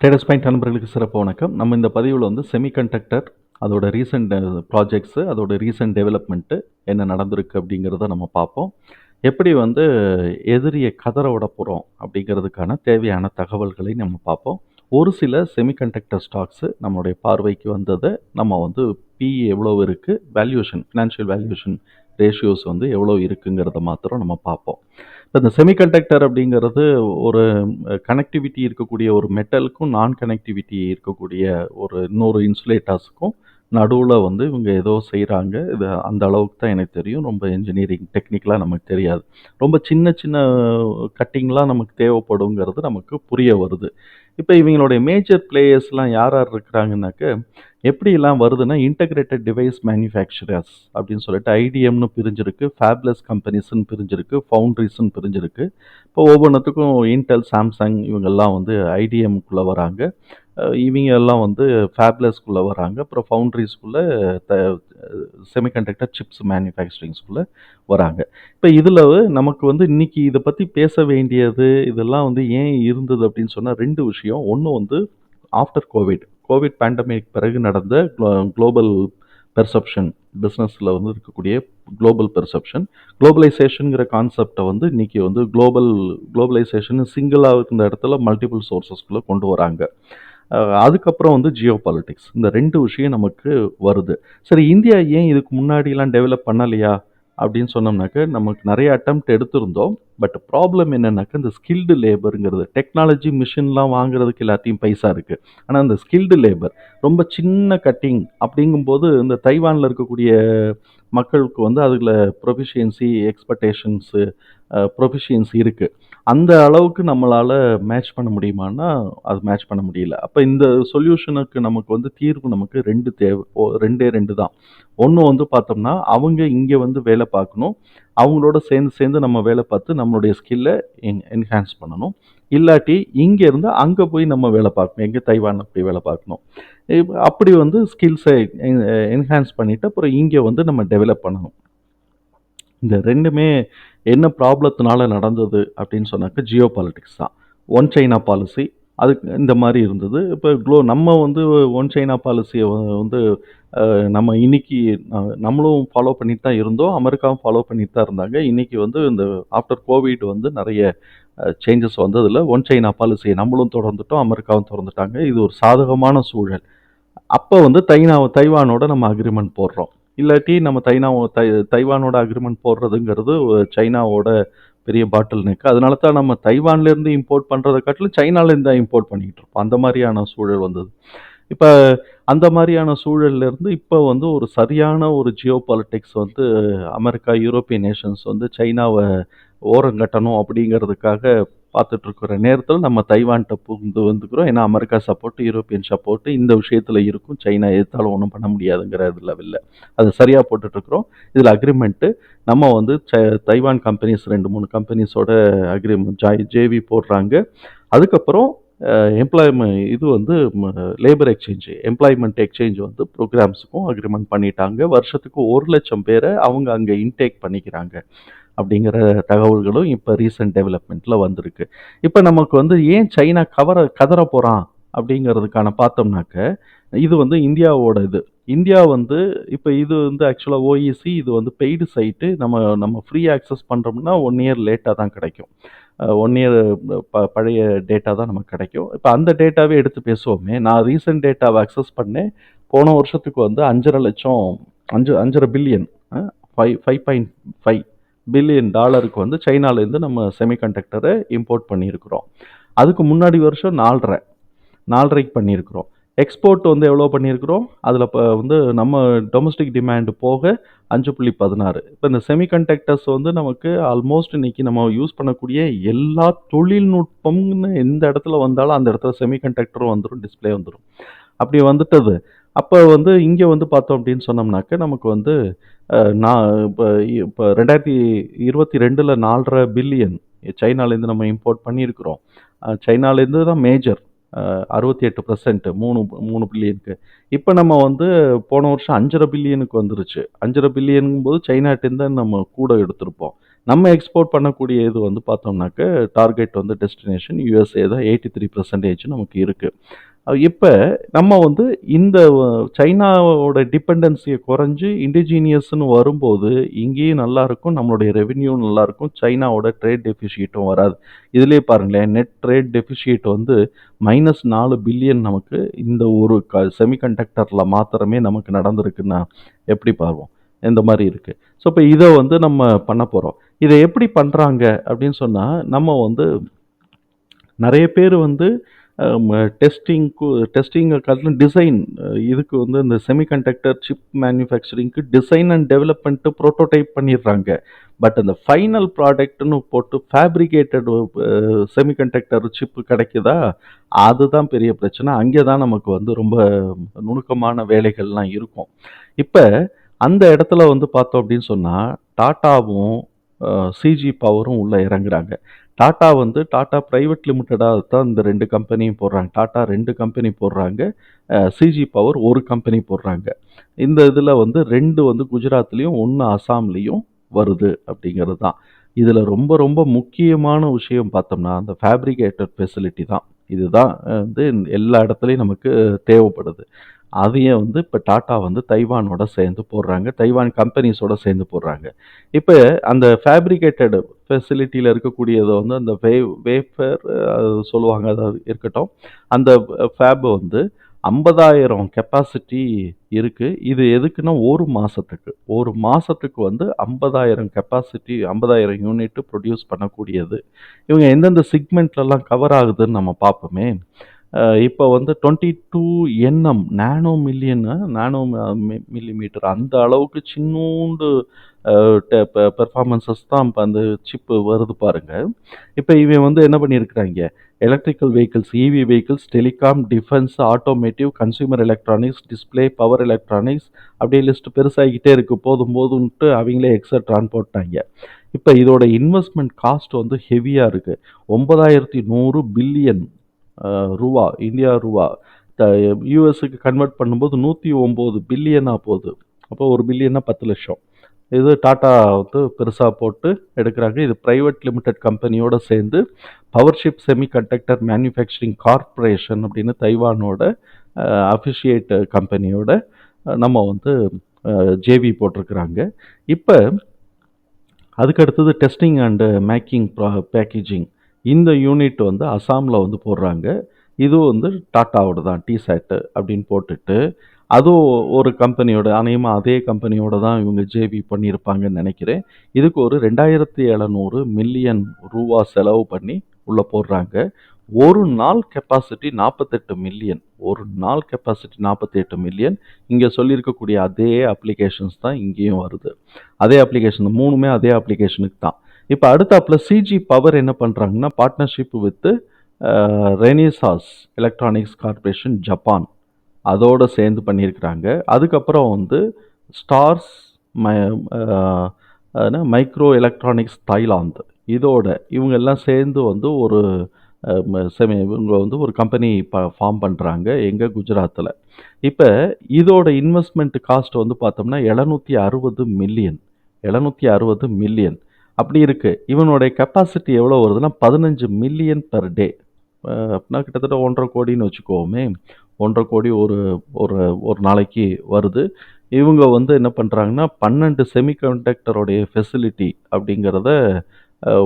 Traders point நண்பர்களுக்கு சிறப்பு வணக்கம். நம்ம இந்த பதிவில் வந்து செமிகண்டக்டர் அதோட ரீசெண்ட் ப்ராஜெக்ட்ஸு, அதோட ரீசெண்ட் டெவலப்மெண்ட்டு என்ன நடந்திருக்கு அப்படிங்கிறத நம்ம பார்ப்போம். எப்படி வந்து எதிரிய கதற விட போகிறோம் அப்படிங்கிறதுக்கான தேவையான தகவல்களை நம்ம பார்ப்போம். ஒரு சில செமிகண்டக்டர் ஸ்டாக்ஸு நம்மளுடைய பார்வைக்கு வந்ததை நம்ம வந்து பிஇ எவ்வளோ இருக்குது, வேல்யூவேஷன் ஃபினான்ஷியல் வேல்யூவேஷன் ரேஷியோஸ் வந்து எவ்வளோ இருக்குங்கிறத மாத்திரம் நம்ம பார்ப்போம். இப்போ இந்த செமிகண்டக்டர் அப்படிங்கிறது ஒரு கனெக்டிவிட்டி இருக்கக்கூடிய ஒரு மெட்டலுக்கும் கனெக்டிவிட்டி இருக்கக்கூடிய ஒரு இன்னொரு இன்சுலேட்டர்ஸுக்கும் நடுவில் வந்து இவங்க ஏதோ செய்கிறாங்க. இது அந்த அளவுக்கு தான் எனக்கு தெரியும். ரொம்ப இன்ஜினியரிங் டெக்னிக்கலாக நமக்கு தெரியாது. ரொம்ப சின்ன சின்ன கட்டிங்லாம் நமக்கு தேவைப்படுங்கிறது நமக்கு புரிய வருது. இப்போ இவங்களுடைய மேஜர் பிளேயர்ஸ்லாம் யார் யார் இருக்கிறாங்கன்னாக்க, எப்படிலாம் வருதுன்னா இன்டகிரேட்டட் டிவைஸ் மேனுஃபேக்சரர்ஸ் அப்படின்னு சொல்லிட்டு ஐடிஎம்னு பிரிஞ்சிருக்கு, ஃபேப்லெஸ் கம்பெனிஸ்ன்னு பிரிஞ்சிருக்கு, ஃபவுண்ட்ரிஸ்ன்னு பிரிஞ்சிருக்கு. இப்போ ஒவ்வொன்றுத்துக்கும் இன்டெல், சாம்சங் இவங்கெல்லாம் வந்து ஐடிஎம்குள்ளே வராங்க. இவங்க எல்லாம் வந்து ஃபேப்லெஸ்குள்ளே வராங்க. அப்புறம் ஃபவுண்ட்ரிஸ்குள்ளே த செமிகண்டக்டர் சிப்ஸ் மேனுஃபேக்சரிங்ஸ்குள்ளே வராங்க. இப்போ இதில் நமக்கு வந்து இன்னைக்கு இதை பற்றி பேச வேண்டியது இதெல்லாம் வந்து ஏன் இருந்தது அப்படின்னு சொன்னால் 2 விஷயம். ஒன்று வந்து ஆஃப்டர் கோவிட் பேண்டமிக் பிறகு நடந்த குளோபல் பெர்செப்ஷன், பிஸ்னஸில் வந்து இருக்கக்கூடிய குளோபல் பெர்செப்ஷன், குளோபலைசேஷனுங்கிற கான்செப்டை வந்து இன்னைக்கு வந்து குளோபலைசேஷன் சிங்கிளாக இருந்த இடத்துல மல்டிபிள் சோர்சஸ்குள்ளே கொண்டு வராங்க. அதுக்கப்புறம் வந்து ஜியோ பாலிட்டிக்ஸ், இந்த 2 விஷயம் நமக்கு வருது. சரி, இந்தியா ஏன் இதுக்கு முன்னாடிலாம் டெவலப் பண்ணலையா அப்படின்னு சொன்னோம்னாக்க, நமக்கு நிறைய அட்டெம்ப்ட் எடுத்திருந்தோம். பட் ப்ராப்ளம் என்னன்னாக்க, இந்த ஸ்கில்டு லேபருங்கிறது, டெக்னாலஜி மிஷின்லாம் வாங்குறதுக்கு எல்லாத்தையும் பைசா இருக்குது. ஆனால் இந்த ஸ்கில்டு லேபர் ரொம்ப சின்ன கட்டிங் அப்படிங்கும்போது இந்த தைவானில் இருக்கக்கூடிய மக்களுக்கு வந்து அதில் ப்ரொஃபிஷியன்சி எக்ஸ்பெக்டேஷன்ஸு ப்ரொஃபிஷியன்சி இருக்குது. அந்த அளவுக்கு நம்மளால் மேட்ச் பண்ண முடியுமான்னா அது மேட்ச் பண்ண முடியல. அப்போ இந்த சொல்யூஷனுக்கு நமக்கு வந்து தீர்வு நமக்கு 2 தேவை. 2 தான். ஒன்று வந்து பார்த்தோம்னா, அவங்க இங்கே வந்து வேலை பார்க்கணும். அவங்களோட சேர்ந்து நம்ம வேலை பார்த்து நம்மளுடைய ஸ்கில்லை என்ஹான்ஸ் பண்ணணும். இல்லாட்டி இங்கேருந்து அங்கே போய் நம்ம வேலை பார்க்கணும். எங்கே தைவானில் போய் வேலை பார்க்கணும். அப்படி வந்து ஸ்கில்ஸை என்ஹான்ஸ் பண்ணிவிட்டு அப்புறம் இங்கே வந்து நம்ம டெவலப் பண்ணணும். இந்த 2மே என்ன ப்ராப்ளத்தினால நடந்தது அப்படின்னு சொன்னாக்க, ஜியோ பாலிட்டிக்ஸ் தான். ஒன் சைனா பாலிசி அதுக்கு இந்த மாதிரி இருந்தது. இப்போ நம்ம வந்து ஒன் சைனா பாலிசியை வந்து நம்ம இன்னைக்கு நம்மளும் ஃபாலோ பண்ணிட்டு தான் இருந்தோம். அமெரிக்காவும் ஃபாலோ பண்ணிட்டு தான் இருந்தாங்க. இன்னைக்கு வந்து இந்த ஆஃப்டர் கோவிட் வந்து நிறைய சேஞ்சஸ் வந்ததில் ஒன் சைனா பாலிசியை நம்மளும் தொடர்ந்துட்டோம், அமெரிக்காவும் தொடர்ந்துட்டாங்க. இது ஒரு சாதகமான சூழல். அப்போ வந்து தைவானோட நம்ம அக்ரிமெண்ட் போடுறோம். இல்லாட்டி நம்ம தைவானோட அக்ரிமெண்ட் போடுறதுங்கிறது சைனாவோட பெரிய பாட்டில் நெக். அதனால தான் நம்ம தைவான்லேருந்து இம்போர்ட் பண்ணுறதை காட்டிலும் சைனாலேருந்து தான் இம்போர்ட் பண்ணிக்கிட்டு இருப்போம். அந்த மாதிரியான சூழல் வந்தது. இப்போ அந்த மாதிரியான சூழல்லேருந்து இப்போ வந்து ஒரு சரியான ஒரு ஜியோ பாலிட்டிக்ஸ் வந்து அமெரிக்கா, யூரோப்பியன் நேஷன்ஸ் வந்து சைனாவை ஓரங்கட்டணும் அப்படிங்கிறதுக்காக பார்த்துட்டு இருக்கிற நேரத்தில் நம்ம தைவான்கிட்ட புகுந்து வந்துக்கிறோம். ஏன்னா அமெரிக்கா சப்போர்ட், யூரோப்பியன் சப்போர்ட் இந்த விஷயத்தில் இருக்கும். சைனா எதிர்த்தாலும் ஒன்றும் பண்ண முடியாதுங்கிற லெவலில் அதை சரியாக போட்டுட்ருக்குறோம். இதில் அக்ரிமெண்ட்டு நம்ம வந்து தைவான் கம்பெனிஸ் 2-3 கம்பெனிஸோட அக்ரிமெண்ட் ஜேவி போடுறாங்க. அதுக்கப்புறம் இது வந்து லேபர் எம்ப்ளாய்மெண்ட் எக்ஸ்சேஞ்ச் வந்து ப்ரோக்ராம்ஸுக்கும் அக்ரிமெண்ட் பண்ணிட்டாங்க. வருஷத்துக்கு 1,00,000 பேரை அவங்க அங்கே இன்டேக் பண்ணிக்கிறாங்க அப்படிங்கிற தகவல்களும் இப்போ ரீசெண்ட் டெவலப்மெண்ட்டில் வந்திருக்கு. இப்போ நமக்கு வந்து ஏன் சைனா கதற போகிறான் அப்படிங்கிறதுக்கான பார்த்தோம்னாக்க, இது வந்து இந்தியாவோட இந்தியா வந்து இப்போ இது வந்து ஆக்சுவலாக ஓஇசி, இது வந்து பெய்டு சைட்டு. நம்ம ஃப்ரீ ஆக்சஸ் பண்ணுறோம்னா 1 இயர் லேட்டாக தான் கிடைக்கும். 1 இயர் பழைய டேட்டா தான் நமக்கு கிடைக்கும். இப்போ அந்த டேட்டாவே எடுத்து பேசுவோமே, நான் ரீசெண்ட் டேட்டாவை அக்சஸ் பண்ணேன். போன வருஷத்துக்கு வந்து 5.5 பில்லியன், 5.5 பில்லியன் டாலருக்கு வந்து சைனாலேருந்து நம்ம செமிகண்டக்டரை இம்போர்ட் பண்ணியிருக்கிறோம். அதுக்கு முன்னாடி வருஷம் 4.5க்கு பண்ணியிருக்கிறோம். எக்ஸ்போர்ட் வந்து எவ்வளோ பண்ணியிருக்கிறோம், அதில் இப்போ வந்து நம்ம டொமஸ்டிக் டிமாண்டு போக 5.16. இப்போ இந்த செமிகண்டக்டர்ஸ் வந்து நமக்கு ஆல்மோஸ்ட் இன்னைக்கு நம்ம யூஸ் பண்ணக்கூடிய எல்லா தொழில்நுட்பம்னு எந்த இடத்துல வந்தாலும் அந்த இடத்துல செமிகண்டக்டரும் வந்துடும், டிஸ்பிளே வந்துடும். அப்படி வந்துட்டது. அப்போ வந்து இங்கே வந்து பார்த்தோம் அப்படின்னு சொன்னோம்னாக்க, நமக்கு வந்து நான் இப்போ 2022 4.5 பில்லியன் சைனாலேருந்து நம்ம இம்போர்ட் பண்ணியிருக்கிறோம். சைனாலேருந்து தான் மேஜர், 68%, 3 பில்லியனுக்கு. இப்போ நம்ம வந்து போன வருஷம் 5.5 பில்லியனுக்கு வந்துருச்சு. 5.5 பில்லியனுங்கும் போது சைனாட்டேருந்து நம்ம கூட எடுத்திருப்போம். நம்ம எக்ஸ்போர்ட் பண்ணக்கூடிய இது வந்து பார்த்தோம்னாக்க, டார்கெட் வந்து டெஸ்டினேஷன் யுஎஸ்ஏ தான் 83% நமக்கு இருக்கு. இப்ப நம்ம வந்து இந்த சைனாவோட டிபெண்டன்சிய குறைஞ்சு இண்டிஜீனியஸ்ன்னு வரும்போது, இங்கேயும் நல்லாருக்கும், நம்மளுடைய ரெவென்யூவும் நல்லாருக்கும். சைனாவோட ட்ரேட் டெஃபிஷியட்டும் வராது. இதிலேயே பாருங்களேன், நெட் ட்ரேட் டெஃபிஷியட் வந்து -4 பில்லியன் நமக்கு இந்த ஒரு செமிகண்டக்டர்ல மாத்திரமே நமக்கு நடந்திருக்குன்னா, எப்படி பார்ப்போம்? இந்த மாரி இருக்கு. ஸோ, இப்ப இத வந்து நம்ம பண்ண போறோம். இத எப்படி பண்றாங்க அப்படின்னு சொன்னா, நம்ம வந்து நெறைய பேர் வந்து டெஸ்டிங்க காட்டிலும் டிசைன் இதுக்கு வந்து இந்த செமிகண்டக்டர் சிப் மேனுஃபேக்சரிங்க்கு டிசைன் அண்ட் டெவலப்மெண்ட் புரோட்டோடைப் பண்ணிடுறாங்க. பட் அந்த ஃபைனல் ப்ராடக்ட்னு போட்டு ஃபேப்ரிகேட்டட் செமிகண்டக்டர் சிப் கிடைக்குதா? அதுதான் பெரிய பிரச்சனை. அங்கே தான் நமக்கு வந்து ரொம்ப நுணுக்கமான வேலைகள்லாம் இருக்கும். இப்ப அந்த இடத்துல வந்து பார்த்தோம் அப்படின்னு சொன்னா, டாட்டாவும் சிஜி பவரும் உள்ள இறங்குறாங்க. டாட்டா வந்து டாட்டா பிரைவேட் லிமிட்டடா தான் இந்த 2 கம்பெனியும் போடுறாங்க. டாட்டா 2 கம்பெனி போடுறாங்க. சிஜி பவர் 1 கம்பெனி போடுறாங்க. இந்த இதில வந்து 2 வந்து குஜராத்லயும், 1 அசாம்லயும் வருது அப்படிங்கிறது தான். இதில ரொம்ப ரொம்ப முக்கியமான விஷயம் பார்த்தோம்னா, அந்த ஃபேப்ரிகேட்டட் ஃபெசிலிட்டி தான். இதுதான் வந்து எல்லா இடத்துலயும் நமக்கு தேவைப்படுது. அதையும் வந்து இப்ப டாட்டா வந்து தைவானோட சேர்ந்து போடுறாங்க. தைவான் கம்பெனிஸோட சேர்ந்து போடுறாங்க. இப்ப அந்த ஃபேப்ரிகேட்டட் ஃபெசிலிட்டில இருக்கக்கூடியத வந்து அந்த வேஃபர் சொல்லுவாங்க. அது இருக்கட்டும். அந்த ஃபேப் வந்து 50,000 கெப்பாசிட்டி இருக்கு. இது எதுக்குன்னா 1 மாசத்துக்கு. 1 மாசத்துக்கு வந்து 50,000 கெப்பாசிட்டி 50,000 யூனிட் ப்ரொடியூஸ் பண்ணக்கூடியது. இவங்க எந்தெந்த செக்மெண்ட்லலாம் கவர் ஆகுதுன்னு நம்ம பார்ப்போமே. இப்போ வந்து 22 என்எம் நானோ மில்லியன் நானோ மில்லிமீட்டர் அந்த அளவுக்கு சின்னூண்டு பெர்ஃபார்மன்ஸஸ் தான் இப்போ அந்த சிப்பு வருது பாருங்க. இப்போ இவன் வந்து என்ன பண்ணியிருக்கிறாங்க, electrical vehicles, EV vehicles, telecom, defence, automotive, consumer electronics, display, power electronics, அப்படியே லிஸ்ட் பெருசாகிக்கிட்டே இருக்கு. போதும் போதும்ன்ட்டு அவங்களே எக்ஸட்ரான்னு போட்டாங்க. இப்போ இதோட இன்வெஸ்ட்மெண்ட் காஸ்ட் வந்து ஹெவியாக இருக்குது. 9,100 பில்லியன் ரூபா, இந்தியா ரூபா. யூஎஸ்க்கு கன்வெர்ட் பண்ணும்போது 109 பில்லியனா போகுது. அப்போ 1 பில்லியன்னா 10,00,000. இது டாட்டா வந்து பெருசாக போட்டு எடுக்கிறாங்க. இது பிரைவேட் லிமிடெட் கம்பெனியோட சேர்ந்து பவர்ஷிப் செமிகண்டக்டர் மேனுஃபேக்சரிங் கார்ப்பரேஷன் அப்படின்னு தைவானோட அஃபிஷியேட் கம்பெனியோட நம்ம வந்து ஜேவி போட்டிருக்கிறாங்க. இப்போ அதுக்கு அடுத்தது டெஸ்டிங் அண்டு மேக்கிங் பேக்கேஜிங். இந்த யூனிட் வந்து அசாமில் வந்து போடுறாங்க. இதுவும் வந்து டாட்டாவோட தான் டிசாட் அப்படின்னு போட்டுட்டு, அதுவும் ஒரு கம்பெனியோட அநேகமாக அதே கம்பெனியோட தான் இவங்க ஜேவி பண்ணியிருப்பாங்கன்னு நினைக்கிறேன். இதுக்கு ஒரு 2,700 மில்லியன் ரூபா செலவு பண்ணி உள்ளே போடுறாங்க. ஒரு நாள் கெப்பாசிட்டி 48 மில்லியன். ஒரு நாள் கெப்பாசிட்டி 48 மில்லியன். இங்கே சொல்லியிருக்கக்கூடிய அதே அப்ளிகேஷன்ஸ் தான் இங்கேயும் வருது. அதே அப்ளிகேஷன் 3மே அதே அப்ளிகேஷனுக்கு தான். இப்போ அடுத்தாப்புல சிஜி பவர் என்ன பண்ணுறாங்கன்னா, partnership with Renesas Electronics Corporation Japan அதோட சேர்ந்து பண்ணியிருக்கிறாங்க. அதுக்கப்புறம் வந்து ஸ்டார்ஸ் மைக்ரோ எலக்ட்ரானிக்ஸ் தாய்லாந்து இதோட இவங்க எல்லாம் சேர்ந்து வந்து ஒரு இவங்க வந்து ஒரு கம்பெனி ஃபார்ம் பண்ணுறாங்க எங்கள் குஜராத்தில். இப்போ இதோட இன்வெஸ்ட்மெண்ட் காஸ்ட் வந்து பார்த்தோம்னா 760 மில்லியன். 760 மில்லியன் அப்படி இருக்கு. இவனுடைய கெப்பாசிட்டி எவ்வளோ வருதுன்னா 15 மில்லியன் பெர் டே. அப்படின்னா கிட்டத்தட்ட 1,50 கோடின்னு வச்சுக்கோமே. 1,50 கோடி ஒரு ஒரு ஒரு நாளைக்கு வருது. இவங்க வந்து என்ன பண்ணுறாங்கன்னா 12 செமிகண்டக்டருடைய ஃபெசிலிட்டி அப்படிங்கிறத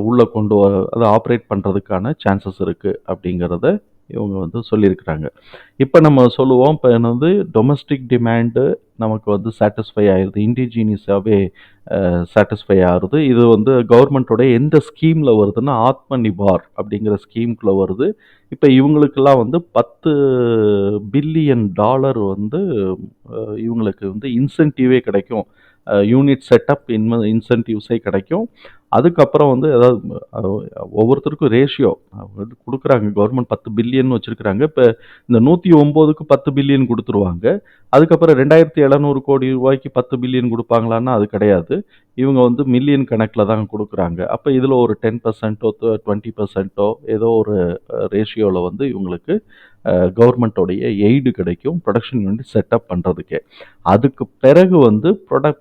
உள்ளே கொண்டு அதை ஆப்ரேட் பண்ணுறதுக்கான சான்சஸ் இருக்குது அப்படிங்கிறத இவங்க வந்து சொல்லியிருக்கிறாங்க. இப்போ நம்ம சொல்லுவோம், இப்போ வந்து டொமஸ்டிக் டிமாண்டு நமக்கு வந்து சாட்டிஸ்ஃபை ஆயிடுது, இண்டிஜீனியஸாகவே சாட்டிஸ்ஃபை ஆகுது. இது வந்து கவர்மெண்ட்டோட எந்த ஸ்கீமில் வருதுன்னா ஆத்ம நிபார் அப்படிங்கிற ஸ்கீம்குள்ளே வருது. இப்போ இவங்களுக்கெல்லாம் வந்து $10 பில்லியன் வந்து இவங்களுக்கு வந்து இன்சென்டிவே கிடைக்கும். யூனிட் செட்டப் இன்சென்டிவ்ஸே கிடைக்கும். அதுக்கப்புறம் வந்து ஏதாவது ஒவ்வொருத்தருக்கும் ரேஷியோ வந்து கொடுக்குறாங்க. கவர்மெண்ட் 10 பில்லியன் வச்சுருக்கிறாங்க. இப்போ இந்த 109க்கு 10 பில்லியன் கொடுத்துருவாங்க. அதுக்கப்புறம் 2,700 கோடி ரூபாய்க்கு 10 பில்லியன் கொடுப்பாங்களான்னா அது கிடையாது. இவங்க வந்து மில்லியன் கணக்கில் தான் கொடுக்குறாங்க. அப்போ இதில் ஒரு 10%ஓ 20%ஓ ஏதோ ஒரு ரேஷியோவில் வந்து இவங்களுக்கு கவர்மெண்ட்டோடைய எய்டு கிடைக்கும் ப்ரொடக்ஷன் யூனிட் செட்டப் பண்ணுறதுக்கே. அதுக்கு பிறகு வந்து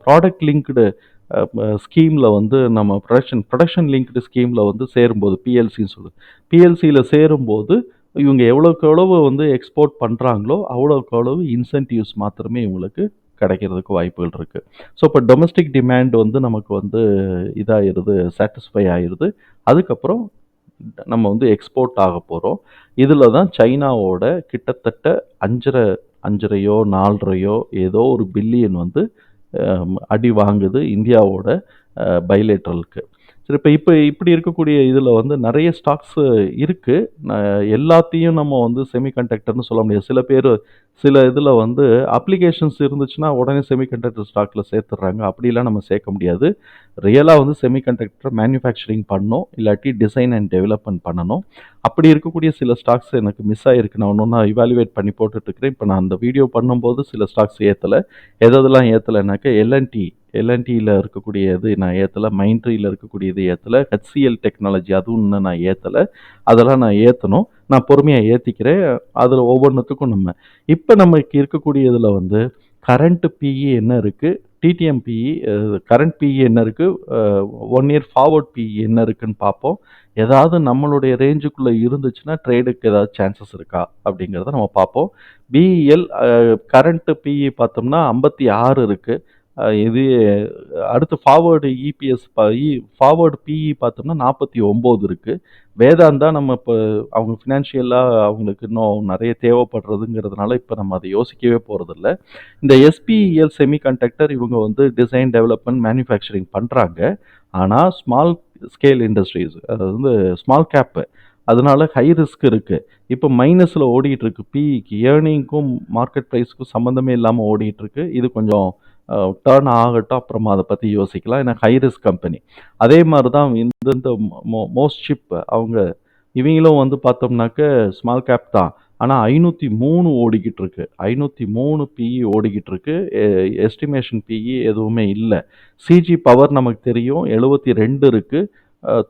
ப்ராடக்ட் லிங்க்டு ஸ்கீமில் வந்து நம்ம ப்ரொடக்ஷன் லிங்க்டு ஸ்கீமில் வந்து சேரும்போது பிஎல்சின்னு சொல்லுது. பிஎல்சியில் சேரும்போது இவங்க எவ்வளோக்கு எவ்வளவு வந்து எக்ஸ்போர்ட் பண்ணுறாங்களோ அவ்வளோக்கு அவ்வளவு இன்சென்டிவ்ஸ் மாத்திரமே இவங்களுக்கு கிடைக்கிறதுக்கு வாய்ப்புகள் இருக்குது. ஸோ இப்போ டொமஸ்டிக் டிமாண்ட் வந்து நமக்கு வந்து இதாகிடுது, சாட்டிஸ்ஃபை ஆயிடுது. அதுக்கப்புறம் நம்ம வந்து எக்ஸ்போர்ட் ஆக போகிறோம். இதில் தான் சைனாவோட கிட்டத்தட்ட 5.5 4.5 ஏதோ ஒரு பில்லியன் வந்து அடி வாங்குது இந்தியாவோட பைலேட்ரலுக்கு. சரி, இப்போ இப்படி இருக்கக்கூடிய இதில் வந்து நிறைய ஸ்டாக்ஸ் இருக்குது. எல்லாத்தையும் நம்ம வந்து செமிகண்டக்டர்னு சொல்ல முடியாது. சில இதில் வந்து அப்ளிகேஷன்ஸ் இருந்துச்சுன்னா உடனே செமிகண்டக்டர் ஸ்டாக்கில் சேர்த்துடுறாங்க. அப்படிலாம் நம்ம சேர்க்க முடியாது. ரியலாக வந்து செமிகண்டக்டர் மேனுஃபேக்சரிங் பண்ணணும், இல்லாட்டி டிசைன் அண்ட் டெவலப்மெண்ட் பண்ணணும். அப்படி இருக்கக்கூடிய சில ஸ்டாக்ஸ் எனக்கு மிஸ் ஆகிருக்கு. நான் ஒன்று இவாலுவேட் பண்ணி போட்டுட்ருக்கிறேன். இப்போ நான் அந்த வீடியோ பண்ணும்போது சில ஸ்டாக்ஸ் ஏற்றலை. எதெல்லாம் ஏற்றலைனாக்கா எல்என்டியில் இருக்கக்கூடிய இது நான் ஏற்றலை, மைண்ட்ரியில் இருக்கக்கூடியது ஏற்றலை, ஹெச்சிஎல் டெக்னாலஜி அதுவும் இன்னும் நான் ஏற்றலை. அதெல்லாம் நான் ஏற்றணும். நான் பொறுமையாக ஏற்றிக்கிறேன். அதில் ஒவ்வொன்றுத்துக்கும் இப்போ நமக்கு இருக்கக்கூடிய இதில் வந்து கரண்ட் பிஇ என்ன இருக்குது, டிடிஎம் பிஇ, கரண்ட் பிஇ என்ன இருக்குது, 1 இயர் ஃபார்வர்ட் பிஇ என்ன இருக்குன்னு பார்ப்போம். ஏதாவது நம்மளுடைய ரேஞ்சுக்குள்ளே இருந்துச்சுன்னா ட்ரேடுக்கு ஏதாவது சான்சஸ் இருக்கா அப்படிங்கிறத நம்ம பார்ப்போம். பிஇஎல் கரண்ட் பிஇ பார்த்தோம்னா 56 இருக்குது. இது அடுத்து ஃபார்வர்டு இபிஎஸ் ஃபார்வர்டு பிஇ பார்த்தோம்னா 49 இருக்குது. வேதாந்தா நம்ம இப்போ அவங்க ஃபினான்ஷியலாக அவங்களுக்கு இன்னும் நிறைய தேவைப்படுறதுங்கிறதுனால இப்போ நம்ம அதை யோசிக்கவே போகிறதில்ல. இந்த எஸ்பிஇஎல் செமிகண்டக்டர் இவங்க வந்து டிசைன் டெவலப்மெண்ட் மேனுஃபேக்சரிங் பண்ணுறாங்க. ஆனால் ஸ்மால் ஸ்கேல் இண்டஸ்ட்ரீஸ், அதாவது வந்து ஸ்மால் கேப்பு, அதனால ஹை ரிஸ்க் இருக்குது. இப்போ மைனஸில் ஓடிட்டுருக்கு. பிஇக்கு ஏர்னிங்க்கும் மார்க்கெட் ப்ரைஸ்க்கும் சம்மந்தமே இல்லாமல் ஓடிட்டுருக்கு. இது கொஞ்சம் டர்ன் ஆகட்டும், அப்புறமா அதை பற்றி யோசிக்கலாம். ஏன்னா ஹை ரிஸ்க் கம்பெனி. அதே மாதிரி தான் இந்த மோஸ்ட் ஷிப் இவங்களும் வந்து பார்த்தோம்னாக்க ஸ்மால் கேப் தான். ஆனால் 503 ஓடிக்கிட்டு இருக்கு. 503 பிஇ ஓடிக்கிட்டு இருக்கு. எஸ்டிமேஷன் பிஇ எதுவுமே இல்லை. சிஜி பவர் நமக்கு தெரியும் 72 இருக்குது.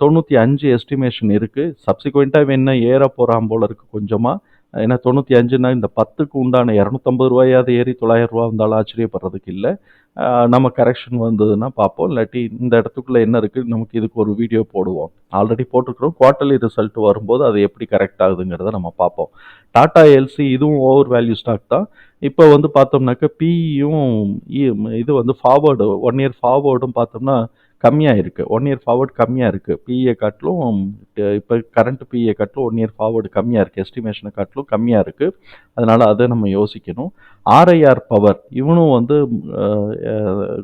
95 எஸ்டிமேஷன் இருக்குது. சப்சிக்வெண்ட்டாக வேணா ஏற போகிறான் போல இருக்குது கொஞ்சமாக. ஏன்னா 95னா இந்த 10க்கு உண்டான 250 ரூபாயாவது ஏறி 900 ரூபா வந்தாலும் ஆச்சரியப்படுறதுக்கு இல்லை. நம்ம கரெக்ஷன் வந்ததுன்னா பார்ப்போம். இல்லாட்டி இந்த இடத்துக்குள்ளே என்ன இருக்குது, நமக்கு இதுக்கு ஒரு வீடியோ போடுவோம். ஆல்ரெடி போட்டிருக்கிறோம். குவார்ட்டர்லி ரிசல்ட் வரும்போது அது எப்படி கரெக்ட் ஆகுதுங்கிறத நம்ம பார்ப்போம். டாடா எல்சி இதுவும் ஓவர் வேல்யூ ஸ்டாக் தான். இப்போ வந்து பார்த்தோம்னாக்க பிஇயும் இது வந்து ஃபார்வர்டு 1 இயர் ஃபார்வர்டும் பார்த்தோம்னா கம்மியாக இருக்குது. 1 இயர் ஃபார்வர்டு கம்மியாக இருக்குது. பிஇயை காட்டிலும் இப்போ கரண்ட் பிஇயை காட்டிலும் 1 இயர் ஃபார்வர்டு கம்மியாக இருக்குது. எஸ்டிமேஷனை காட்டிலும் கம்மியாக இருக்குது. அதனால் அதை நம்ம யோசிக்கணும். ஆர்ஐஆர் பவர் இவனும் வந்து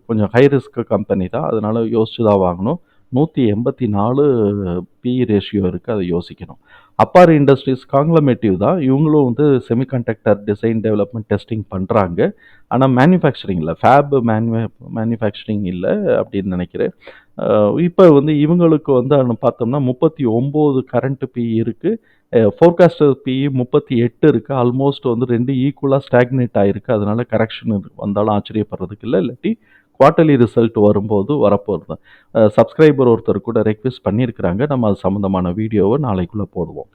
கொஞ்சம் ஹை ரிஸ்க் கம்பெனி தான். அதனால் யோசிச்சு தான் வாங்கணும். 184 பிஇ ரேஷியோ இருக்குது. அதை யோசிக்கணும். அப்பார் இண்டஸ்ட்ரீஸ் காங்க்ளமேட்டிவ் தான். இவங்களும் வந்து செமிகண்டக்டர் டிசைன் டெவலப்மெண்ட் டெஸ்டிங் பண்ணுறாங்க. ஆனால் மேனுஃபேக்சரிங் இல்லை, மேனுஃபேக்சரிங் இல்லை அப்படின்னு நினைக்கிறேன். இப்போ வந்து இவங்களுக்கு வந்து பார்த்தோம்னா 39 கரண்ட் பிஇ இருக்குது. ஃபோர்காஸ்டர் பிஇ 38 இருக்குது. ஆல்மோஸ்ட் வந்து 2 ஈக்குவலாக ஸ்டாக்னேட் ஆகிருக்கு. அதனால கரெக்ஷன் வந்தாலும் ஆச்சரியப்படுறதுக்கு இல்லை. இல்லாட்டி குவார்ட்டர்லி ரிசல்ட் வரும்போது வரப்போகிறது தான். சப்ஸ்கிரைபர் ஒருத்தர் கூட ரெக்வெஸ்ட் பண்ணியிருக்கிறாங்க. நம்ம அது சம்மந்தமான வீடியோவை நாளைக்குள்ளே போடுவோம்.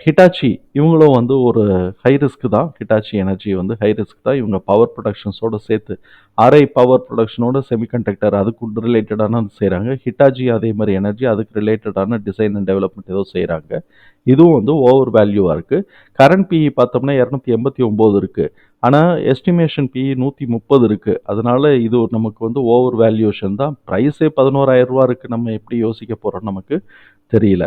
ஹிட்டாச்சி இவங்களும் வந்து ஒரு ஹை ரிஸ்க் தான். ஹிட்டாச்சி எனர்ஜி வந்து ஹை ரிஸ்க் தான். இவங்க பவர் ப்ரொடக்ஷன்ஸோடு சேர்த்து ஆர்ஐ பவர் ப்ரொடக்ஷனோட செமிகண்டக்டர் அதுக்கு ரிலேட்டடான செய்கிறாங்க. ஹிட்டாச்சி அதே மாதிரி எனர்ஜி அதுக்கு ரிலேட்டடான டிசைன் அண்ட் டெவலப்மெண்ட் ஏதோ செய்கிறாங்க. இதுவும் வந்து ஓவர் வேல்யூவாக இருக்குது. கரண்ட் பிஇ பார்த்தோம்னா 289 இருக்குது. ஆனால் எஸ்டிமேஷன் பிஇ 130 இருக்குது. அதனால் இது நமக்கு வந்து ஓவர் வேல்யூஷன் தான். ப்ரைஸே 11,000 ரூபா இருக்குது. நம்ம எப்படி யோசிக்க போகிறோம் நமக்கு தெரியல.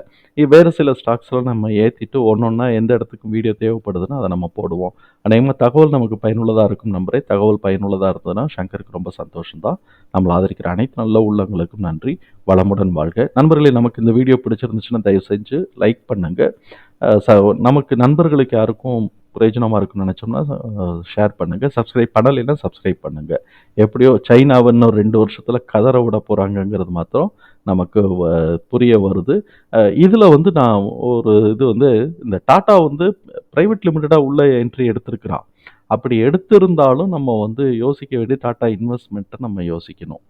வேறு சில ஸ்டாக்ஸ்லாம் நம்ம ஏற்றிட்டு ஒன்றா எந்த இடத்துக்கு வீடியோ தேவைப்படுதுன்னா அதை நம்ம போடுவோம். அநேகமாக தகவல் நமக்கு பயனுள்ளதாக இருக்கும் நம்புறேன். தகவல் பயனுள்ளதாக இருந்ததுன்னா சங்கருக்கு ரொம்ப சந்தோஷம்தான். நம்மளை ஆதரிக்கிற அனைத்து நல்ல உள்ளங்களுக்கும் நன்றி. வளமுடன் வாழ்க. நண்பர்களே, நமக்கு இந்த வீடியோ பிடிச்சிருந்துச்சுன்னா தயவு செஞ்சு லைக் பண்ணுங்கள். நமக்கு நண்பர்களுக்கு யாருக்கும் பிரயோஜனமாக இருக்குன்னு நினச்சோம்னா ஷேர் பண்ணுங்கள். சப்ஸ்கிரைப் பண்ணலைன்னா சப்ஸ்கிரைப் பண்ணுங்கள். எப்படியோ சைனாவை இன்னும் 2 வருஷத்தில் கதற விட போகிறாங்கங்கிறது மாத்திரம் நமக்கு புரிய வருது. இதில் வந்து நான் ஒரு இது வந்து இந்த டாட்டா வந்து ப்ரைவேட் லிமிட்டடாக உள்ள என்ட்ரி எடுத்திருக்கிறான். அப்படி எடுத்திருந்தாலும் நம்ம வந்து யோசிக்க வேண்டிய டாட்டா இன்வெஸ்ட்மெண்ட்டை நம்ம யோசிக்கணும்.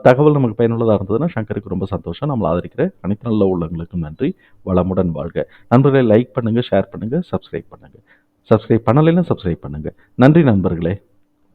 தகவல் நமக்கு பயனுள்ளதாக இருந்ததுன்னா சங்கருக்கு ரொம்ப சந்தோஷம். நம்மளை ஆதரிக்கிற அனைத்து நல்ல உள்ளங்களுக்கும் நன்றி. வளமுடன் வாழ்க. நண்பர்களை லைக் பண்ணுங்கள், ஷேர் பண்ணுங்கள், சப்ஸ்கிரைப் பண்ணுங்கள். சப்ஸ்கிரைப் பண்ணலைன்னா சப்ஸ்கிரைப் பண்ணுங்கள். நன்றி நண்பர்களே.